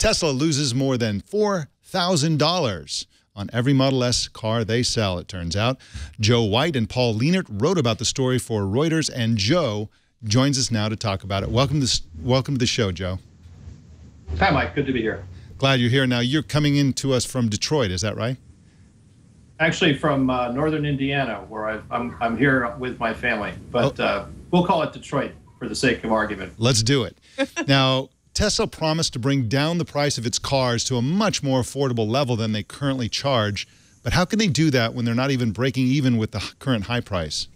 Tesla loses more than $4,000 on every Model S car they sell, it turns out. Joe White and Paul Lehnert wrote about the story for Reuters, and Joe joins us now to talk about it. Welcome to the show, Joe. Hi, Mike. Good to be here. Glad you're here. Now, you're coming in to us from Detroit, is that right? Actually, from northern Indiana, where I'm here with my family, but we'll call it Detroit for the sake of argument. Let's do it. Now, Tesla promised to bring down the price of its cars to a much more affordable level than they currently charge. But how can they do that when they're not even breaking even with the current high price?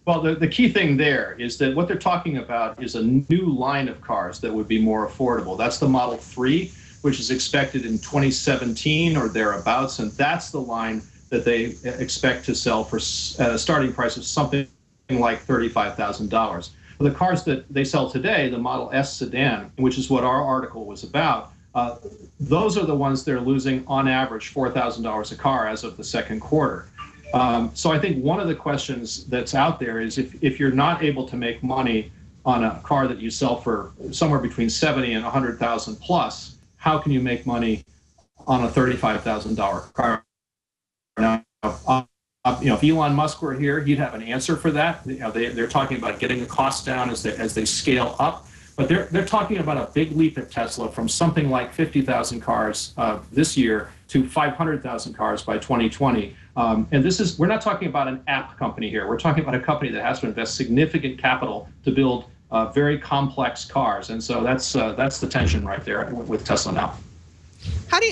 Well, the key thing there is that what they're talking about is a new line of cars that would be more affordable. That's the Model 3, which is expected in 2017 or thereabouts, and that's the line that they expect to sell for a starting price of something like $35,000. The cars that they sell today, the Model S sedan, which is what our article was about, those are the ones they're losing on average $4,000 a car as of the second quarter. So I think one of the questions that's out there is if you're not able to make money on a car that you sell for somewhere between $70,000 and $100,000 plus, how can you make money on a $35,000 car? Now, if Elon Musk were here, he'd have an answer for that. They're talking about getting the costs down as they scale up, but they're talking about a big leap at Tesla from something like 50,000 cars this year to 500,000 cars by 2020. And we're not talking about an app company here. We're talking about a company that has to invest significant capital to build very complex cars, and so that's the tension right there with Tesla now.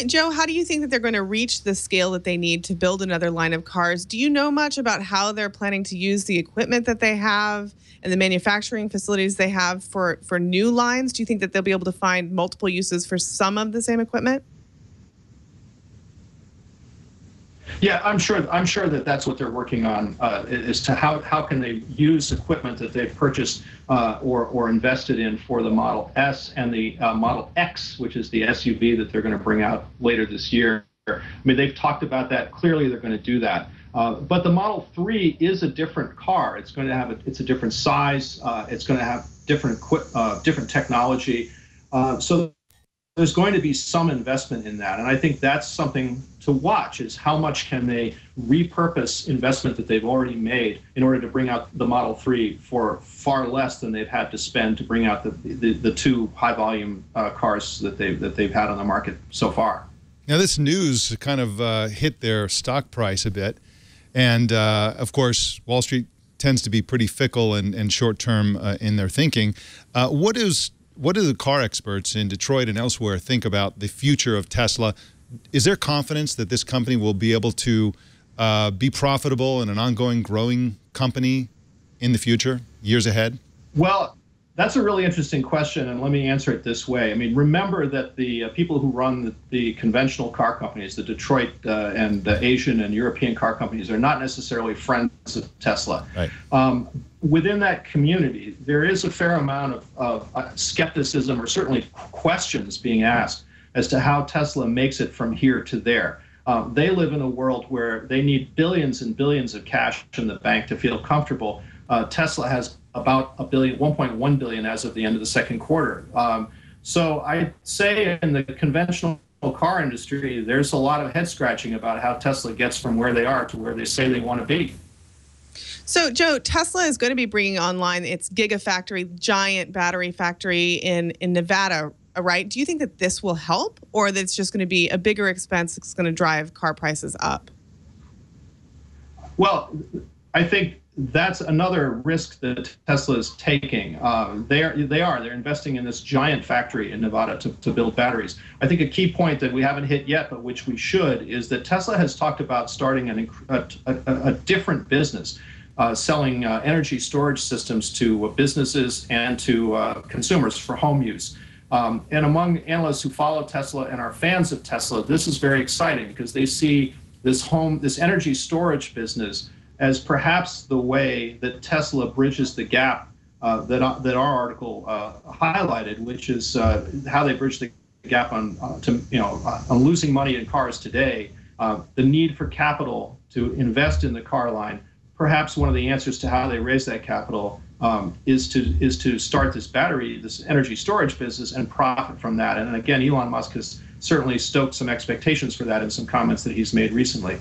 Joe, how do you think that they're going to reach the scale that they need to build another line of cars? Do you know much about how they're planning to use the equipment that they have and the manufacturing facilities they have for new lines? Do you think that they'll be able to find multiple uses for some of the same equipment? Yeah, I'm sure that that's what they're working on, as to how can they use equipment that they've purchased or invested in for the Model S and the Model X, which is the SUV that they're going to bring out later this year. I mean, they've talked about that. Clearly, they're going to do that. But the Model 3 is a different car. It's going to have it's a different size. It's going to have different technology. So there's going to be some investment in that, and I think that's something to watch, is how much can they repurpose investment that they've already made in order to bring out the Model 3 for far less than they've had to spend to bring out the two high-volume cars that they've had on the market so far. Now, this news kind of hit their stock price a bit, and of course, Wall Street tends to be pretty fickle and short-term in their thinking. What do the car experts in Detroit and elsewhere think about the future of Tesla? Is there confidence that this company will be able to be profitable and an ongoing growing company in the future, years ahead? Well, that's a really interesting question, and let me answer it this way. I mean, remember that the people who run the conventional car companies, the Detroit and the Asian and European car companies, are not necessarily friends of Tesla. Right. Within that community, there is a fair amount of skepticism, or certainly questions being asked as to how Tesla makes it from here to there. They live in a world where they need billions and billions of cash in the bank to feel comfortable. Tesla has about $1.1 billion as of the end of the second quarter. So I'd say in the conventional car industry, there's a lot of head scratching about how Tesla gets from where they are to where they say they want to be. So, Joe, Tesla is going to be bringing online its Gigafactory, giant battery factory in Nevada, right? Do you think that this will help, or that it's just going to be a bigger expense that's going to drive car prices up? Well, I think that's another risk that Tesla is taking. They're investing in this giant factory in Nevada to build batteries. I think a key point that we haven't hit yet, but which we should, is that Tesla has talked about starting a different business, selling energy storage systems to businesses and to consumers for home use. And among analysts who follow Tesla and are fans of Tesla, this is very exciting because they see this energy storage business as perhaps the way that Tesla bridges the gap that our article highlighted, which is how they bridge the gap on losing money in cars today, the need for capital to invest in the car line. Perhaps one of the answers to how they raise that capital is to start this energy storage business and profit from that. And again, Elon Musk has certainly stoked some expectations for that in some comments that he's made recently.